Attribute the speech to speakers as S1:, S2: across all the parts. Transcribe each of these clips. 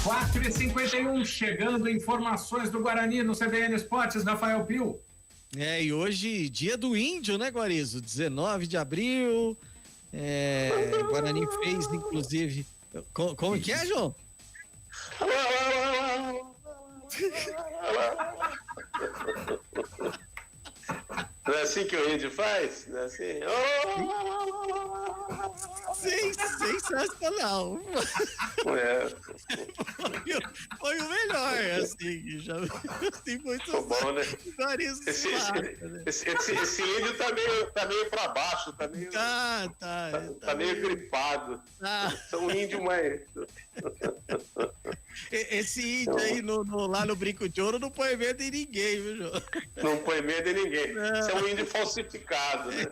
S1: 4h51, chegando informações do Guarani no CBN Esportes, Rafael Pio.
S2: E hoje, dia do índio, né, Guarizo? 19 de abril. Guarani fez, inclusive. Como que é, João?
S3: Não é assim que o índio faz? Não é assim?
S2: Sensacional. Foi o melhor, assim, já assim, muito
S3: bom, né?
S2: Guarizo,
S3: esse índio tá meio pra baixo, tá meio gripado. São índio mais.
S2: Esse índio aí lá no Brinco de Ouro não põe medo em ninguém, viu, João?
S3: Não põe medo em ninguém. Esse é um índio falsificado, né?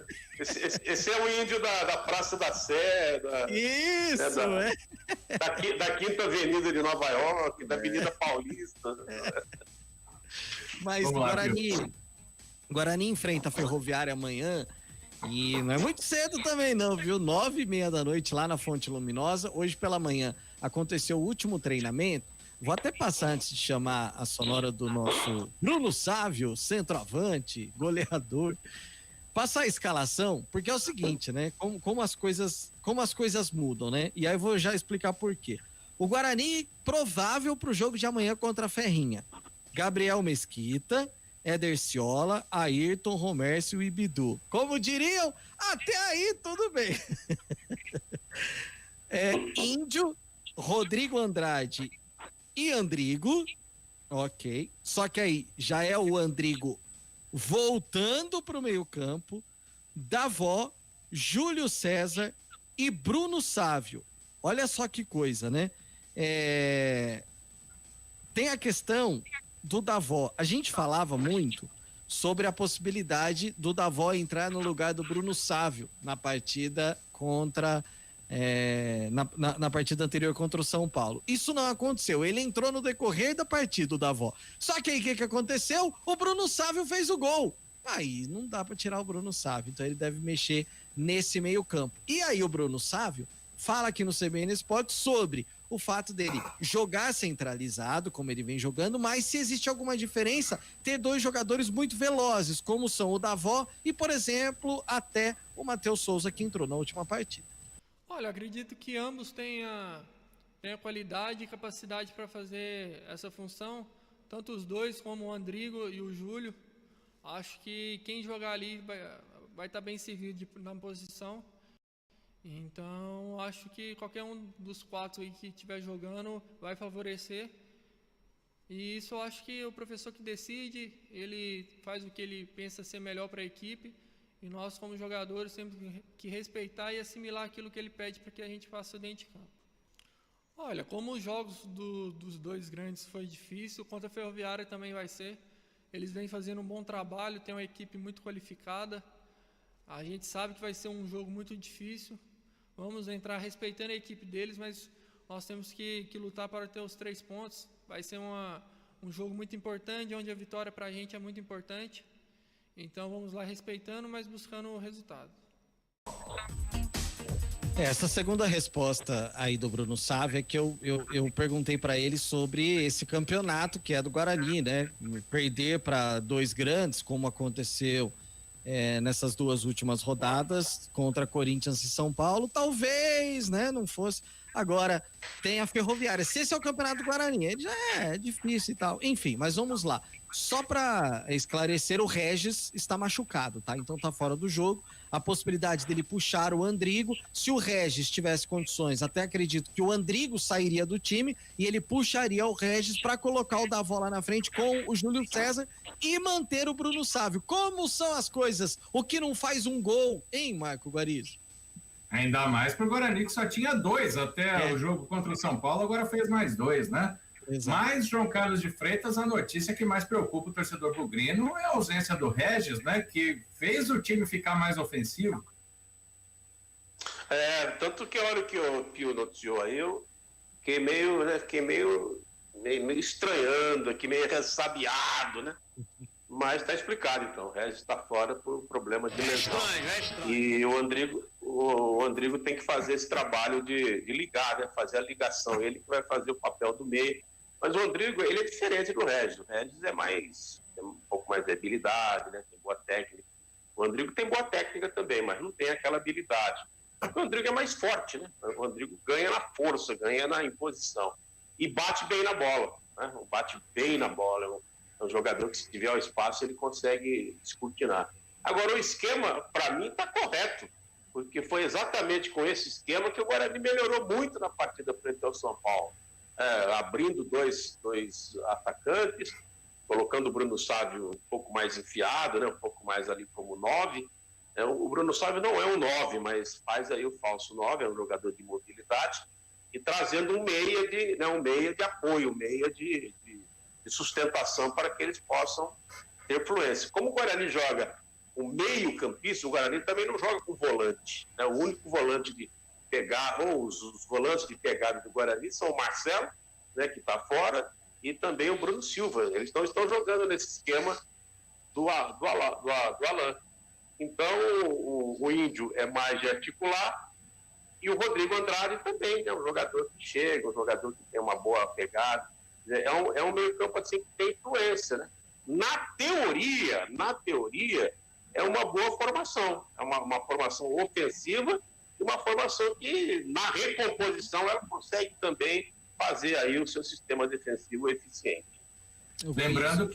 S3: Esse é o índio da Praça da Sé, da Quinta Avenida de Nova York, da Avenida Paulista.
S2: Mas Guarani enfrenta a Ferroviária amanhã. E não é muito cedo também não, viu? 9h30 da noite lá na Fonte Luminosa. Hoje pela manhã aconteceu o último treinamento. Vou até passar antes de chamar a sonora do nosso Bruno Sávio, centroavante, goleador. Passar a escalação, porque é o seguinte, né? Como as coisas mudam, né? E aí eu vou já explicar por quê. O Guarani provável pro jogo de amanhã contra a Ferrinha. Gabriel Mesquita, Éder Ciola, Ayrton, Romércio e Bidu. Como diriam, até aí tudo bem. Índio, Rodrigo Andrade e Andrigo. Ok. Só que aí já é o Andrigo voltando pro meio-campo, Davó, Júlio César e Bruno Sávio. Olha só que coisa, né? Tem a questão do Davó. A gente falava muito sobre a possibilidade do Davó entrar no lugar do Bruno Sávio na partida contra na partida anterior contra o São Paulo. Isso não aconteceu. Ele entrou no decorrer da partida, o Davó. Só que aí o que aconteceu? O Bruno Sávio fez o gol. Aí não dá para tirar o Bruno Sávio, então ele deve mexer nesse meio campo. E aí o Bruno Sávio fala aqui no CBN Esportes sobre o fato dele jogar centralizado, como ele vem jogando, mas se existe alguma diferença, ter dois jogadores muito velozes, como são o Davó e, por exemplo, até o Matheus Souza, que entrou na última partida.
S4: Olha, acredito que ambos têm a qualidade e capacidade para fazer essa função, tanto os dois como o Andrigo e o Júlio. Acho que quem jogar ali vai estar bem servido na posição. Então, acho que qualquer um dos quatro aí que estiver jogando vai favorecer. E isso eu acho que o professor que decide, ele faz o que ele pensa ser melhor para a equipe. E nós, como jogadores, temos que respeitar e assimilar aquilo que ele pede para que a gente faça dentro de campo. Olha, como os jogos dos dois grandes foi difícil, contra a Ferroviária também vai ser. Eles vêm fazendo um bom trabalho, tem uma equipe muito qualificada. A gente sabe que vai ser um jogo muito difícil. Vamos entrar respeitando a equipe deles, mas nós temos que lutar para ter os 3 pontos. Vai ser um jogo muito importante, onde a vitória para a gente é muito importante. Então vamos lá respeitando, mas buscando o resultado.
S2: Essa segunda resposta aí do Bruno Sávio é que eu perguntei para ele sobre esse campeonato que é do Guarani, né? Perder para dois grandes, como aconteceu nessas duas últimas rodadas contra Corinthians e São Paulo, talvez, né? Não fosse. Agora, tem a Ferroviária. Se esse é o campeonato do Guarani, ele já é difícil e tal. Enfim, mas vamos lá. Só para esclarecer, o Regis está machucado, tá? Então tá fora do jogo. A possibilidade dele puxar o Andrigo, se o Regis tivesse condições, até acredito que o Andrigo sairia do time e ele puxaria o Regis para colocar o Davó lá na frente com o Júlio César e manter o Bruno Sávio. Como são as coisas? O que não faz um gol, hein, Marco Guarizo?
S1: Ainda mais pro Guarani, que só tinha 2 até o jogo contra o São Paulo, agora fez mais 2, né? Exato. Mas, João Carlos de Freitas, a notícia que mais preocupa o torcedor bugrino é a ausência do Regis, né? Que fez o time ficar mais ofensivo.
S3: Tanto que a hora que o Pio noticiou aí, eu fiquei meio estranhando, aqui meio ressabiado, né? Mas está explicado, então. O Regis está fora por problema de lesão.
S2: É estranho.
S3: E o o Rodrigo tem que fazer esse trabalho de ligar, né? Fazer a ligação. Ele que vai fazer o papel do meio. Mas o Rodrigo, ele é diferente do Regis. O Regis tem um pouco mais de habilidade, né? Tem boa técnica. O Rodrigo tem boa técnica também, mas não tem aquela habilidade. O Rodrigo é mais forte, né? O Rodrigo ganha na força, ganha na imposição. E bate bem na bola, né? Bate bem na bola. É um jogador que, se tiver o espaço, ele consegue descortinar. Agora, o esquema, para mim, está correto. Porque foi exatamente com esse esquema que o Guarani melhorou muito na partida frente ao São Paulo. Abrindo dois atacantes, colocando o Bruno Sávio um pouco mais enfiado, né? Um pouco mais ali como 9. O Bruno Sávio não é um 9, mas faz aí o falso 9, é um jogador de mobilidade, e trazendo um meia de apoio, um meia de sustentação para que eles possam ter fluência. Como o Guarani joga o meio campista, o Guarani também não joga com volante, né? O único volante de pegada, ou os volantes de pegada do Guarani são o Marcelo, né, que está fora, e também o Bruno Silva. Eles não estão jogando nesse esquema do Alain. Então, o Índio é mais de articular, e o Rodrigo Andrade também, né, um jogador que chega, um jogador que tem uma boa pegada. É um meio campo assim que tem influência, né? Na teoria, é uma boa formação. É uma formação ofensiva e uma formação que, na recomposição, ela consegue também fazer aí o seu sistema defensivo eficiente.
S1: Lembrando que